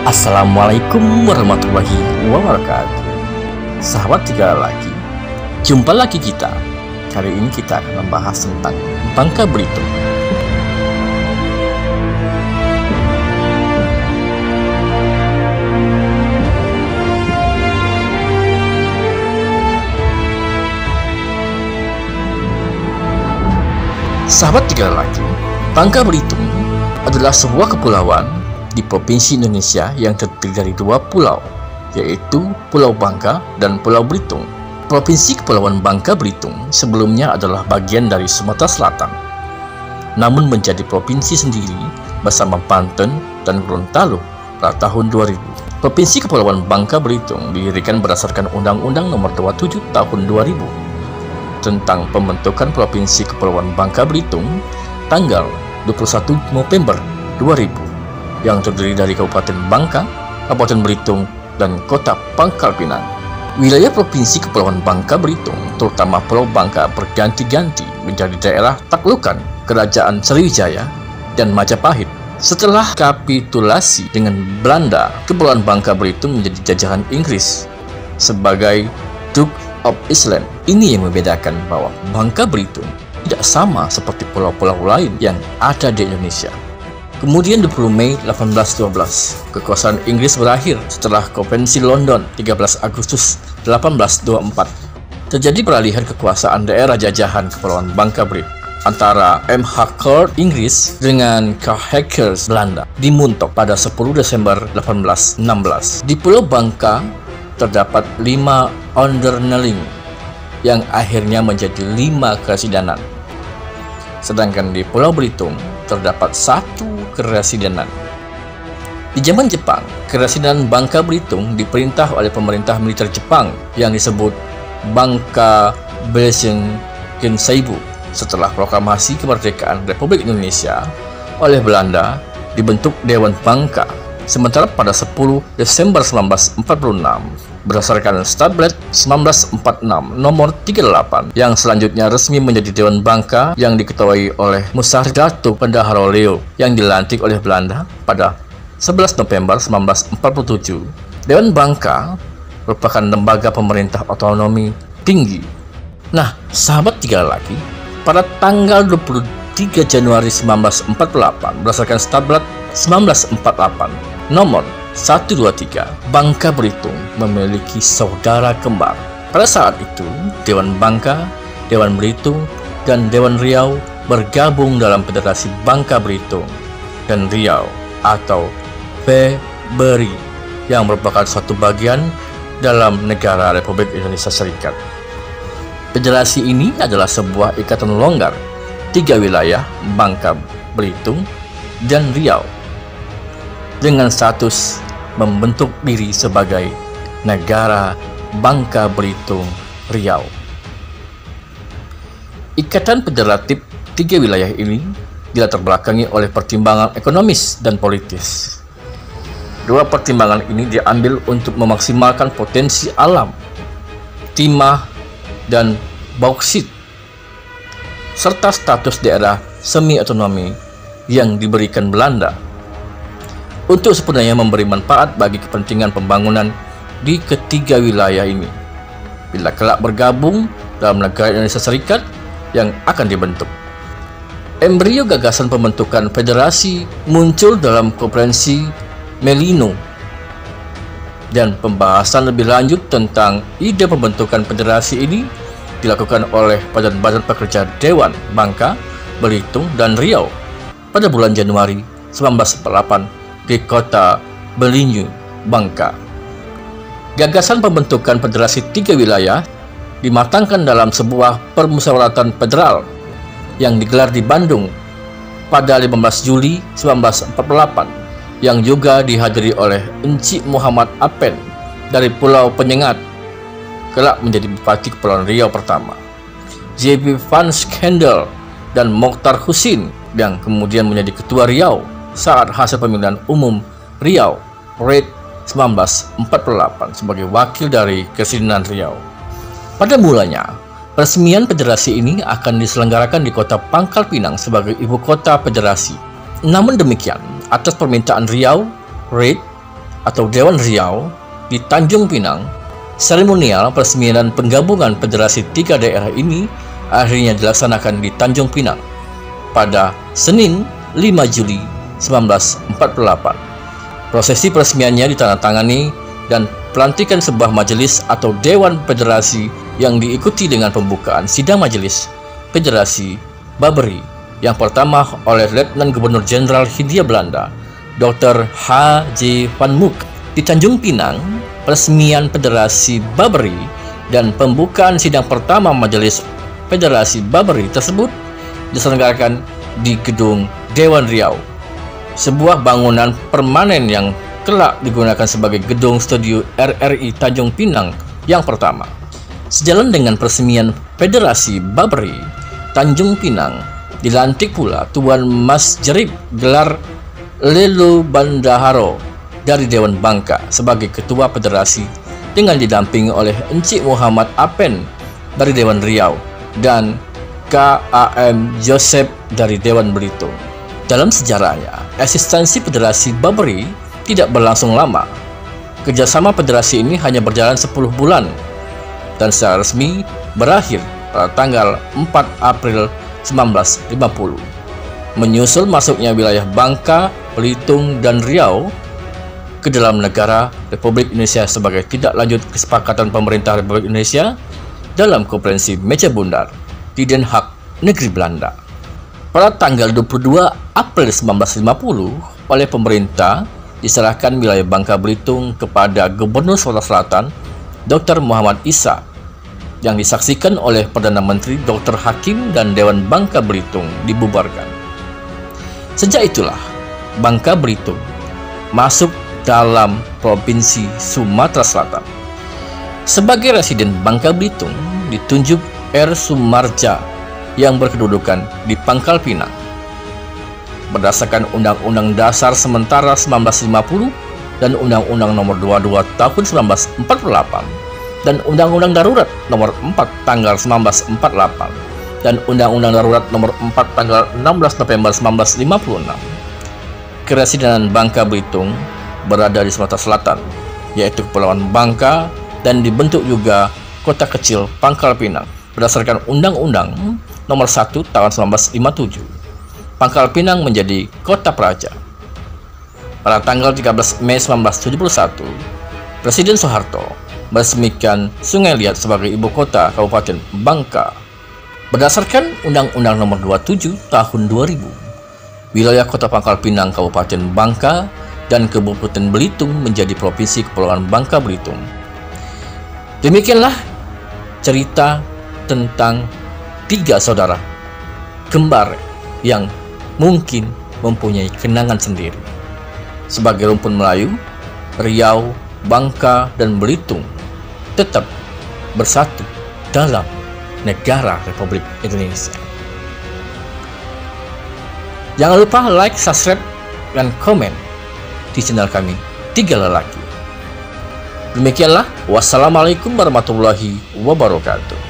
Assalamualaikum warahmatullahi wabarakatuh. Sahabat tiga lagi, jumpa lagi kita. Kali ini kita akan membahas tentang Bangka Belitung. Sahabat tiga lagi, Bangka Belitung adalah sebuah kepulauan di Provinsi Indonesia yang terdiri dari dua pulau, yaitu Pulau Bangka dan Pulau Belitung. Provinsi Kepulauan Bangka Belitung sebelumnya adalah bagian dari Sumatera Selatan, namun menjadi provinsi sendiri bersama Banten dan Gorontalo pada tahun 2000. Provinsi Kepulauan Bangka Belitung didirikan berdasarkan Undang-Undang Nomor 27 Tahun 2000 tentang pembentukan Provinsi Kepulauan Bangka Belitung tanggal 21 November 2000. Yang terdiri dari Kabupaten Bangka, Kabupaten Belitung, dan Kota Pangkal Pinang. Wilayah Provinsi Kepulauan Bangka Belitung, terutama Pulau Bangka, berganti-ganti menjadi daerah taklukan Kerajaan Sriwijaya dan Majapahit. Setelah kapitulasi dengan Belanda, Kepulauan Bangka Belitung menjadi jajahan Inggris sebagai Duke of Iceland. Ini yang membedakan bahwa Bangka Belitung tidak sama seperti pulau-pulau lain yang ada di Indonesia. Kemudian 20 Mei 1812, kekuasaan Inggris berakhir setelah Konvensi London 13 Agustus 1824. Terjadi peralihan kekuasaan daerah jajahan Kepulauan Bangka Belitung antara M.H. Court Inggris dengan K.H. Belanda di Muntok pada 10 Desember 1816. Di Pulau Bangka terdapat 5 onderneling yang akhirnya menjadi 5 keresidenan. Sedangkan di Pulau Belitung terdapat 1 keresidenan. Di zaman Jepang, keresidenan Bangka Belitung diperintah oleh pemerintah militer Jepang yang disebut Bangka Belitung Genseibu. Setelah proklamasi kemerdekaan Republik Indonesia oleh Belanda, dibentuk Dewan Bangka. Sementara pada 10 Desember 1946, berdasarkan Statblad 1946 nomor 38 yang selanjutnya resmi menjadi Dewan Bangka yang diketuai oleh Musar Datuk Bendahara Leo yang dilantik oleh Belanda pada 11 November 1947. Dewan Bangka merupakan lembaga pemerintah otonomi tinggi. Nah, sahabat tiga lagi, pada tanggal 23 Januari 1948 berdasarkan Statblad 1948 nomor 123, Bangka Belitung memiliki saudara kembar. Pada saat itu, Dewan Bangka, Dewan Belitung, dan Dewan Riau bergabung dalam Federasi Bangka Belitung dan Riau atau FBRI yang merupakan suatu bagian dalam negara Republik Indonesia Serikat. Federasi ini adalah sebuah ikatan longgar 3 wilayah Bangka Belitung dan Riau dengan status membentuk diri sebagai negara Bangka Belitung Riau. Ikatan federatif 3 wilayah ini dilatar belakangi oleh pertimbangan ekonomis dan politis. Dua pertimbangan ini diambil untuk memaksimalkan potensi alam, timah, dan bauksit, serta status daerah semi-otonomi yang diberikan Belanda untuk sebenarnya memberi manfaat bagi kepentingan pembangunan di ketiga wilayah ini bila kelak bergabung dalam negara Indonesia Serikat yang akan dibentuk. Embrio gagasan pembentukan federasi muncul dalam konferensi Melino, dan pembahasan lebih lanjut tentang ide pembentukan federasi ini dilakukan oleh badan-badan pekerja Dewan Bangka, Belitung, dan Riau pada bulan Januari 1948 di kota Belinyu, Bangka. Gagasan pembentukan federasi 3 wilayah dimatangkan dalam sebuah permusyawaratan federal yang digelar di Bandung pada 15 Juli 1948 yang juga dihadiri oleh Encik Muhammad Apen dari Pulau Penyengat, kelak menjadi Bupati Kepulauan Riau pertama, J.B. Van Schendel dan Mokhtar Husin yang kemudian menjadi Ketua Riau saat hasil pemilihan umum Riau RED 1948 sebagai wakil dari Keresidenan Riau. Pada mulanya, peresmian federasi ini akan diselenggarakan di Kota Pangkal Pinang sebagai ibu kota federasi. Namun demikian, atas permintaan Riau, RED atau Dewan Riau di Tanjung Pinang. Seremonial peresmian penggabungan federasi tiga daerah ini akhirnya dilaksanakan di Tanjung Pinang pada Senin 5 Juli 1948. Prosesi peresmiannya ditandatangani dan pelantikan sebuah majelis atau Dewan Federasi yang diikuti dengan pembukaan sidang majelis Federasi Baberi yang pertama oleh Letnan Gubernur Jenderal Hindia Belanda Dr. H.J. van Mook. Di Tanjung Pinang, peresmian Federasi Baberi dan pembukaan sidang pertama Majelis Federasi Baberi tersebut diselenggarakan di Gedung Dewan Riau, sebuah bangunan permanen yang kelak digunakan sebagai gedung studio RRI Tanjung Pinang yang pertama. Sejalan dengan peresmian Federasi Baberi, Tanjung Pinang dilantik pula Tuan Mas Jerip gelar Lelo Bandaharo dari Dewan Bangka sebagai Ketua Federasi dengan didampingi oleh Encik Muhammad Apen dari Dewan Riau dan KAM Joseph dari Dewan Belitung. Dalam sejarahnya, eksistensi Federasi Baberi tidak berlangsung lama. Kerjasama federasi ini hanya berjalan 10 bulan dan secara resmi berakhir pada tanggal 4 April 1950. Menyusul masuknya wilayah Bangka, Belitung, dan Riau ke dalam negara Republik Indonesia sebagai tindak lanjut kesepakatan pemerintah Republik Indonesia dalam konferensi Meja Bundar di Den Haag, negeri Belanda. Pada tanggal 22 April 1950, oleh pemerintah diserahkan wilayah Bangka Belitung kepada Gubernur Sulawesi Selatan Dr. Muhammad Isa yang disaksikan oleh Perdana Menteri Dr. Hakim dan Dewan Bangka Belitung dibubarkan. Sejak itulah Bangka Belitung masuk dalam Provinsi Sumatera Selatan. Sebagai residen Bangka Belitung ditunjuk R. Sumarja yang berkedudukan di Pangkal Pinang. Berdasarkan Undang-Undang Dasar Sementara 1950 dan Undang-Undang Nomor 22 Tahun 1948 dan Undang-Undang Darurat Nomor 4 Tanggal 1948 dan Undang-Undang Darurat Nomor 4 Tanggal 16 November 1956. Keresidenan Bangka Belitung berada di Sumatera Selatan, yaitu Kepulauan Bangka, dan dibentuk juga kota kecil Pangkal Pinang berdasarkan Undang-Undang Nomor 1 Tahun 1957. Pangkal Pinang menjadi kota praja. Pada tanggal 13 Mei 1971, Presiden Soeharto meresmikan Sungai Liat sebagai ibu kota Kabupaten Bangka. Berdasarkan Undang-Undang Nomor 27 Tahun 2000, wilayah kota Pangkal Pinang Kabupaten Bangka dan Kabupaten Belitung menjadi Provinsi Kepulauan Bangka Belitung. Demikianlah cerita tentang tiga saudara kembar yang mungkin mempunyai kenangan sendiri. Sebagai rumpun Melayu, Riau, Bangka, dan Belitung tetap bersatu dalam negara Republik Indonesia. Jangan lupa like, subscribe, dan komen di channel kami Tiga Lelaki. Demikianlah, wassalamualaikum warahmatullahi wabarakatuh.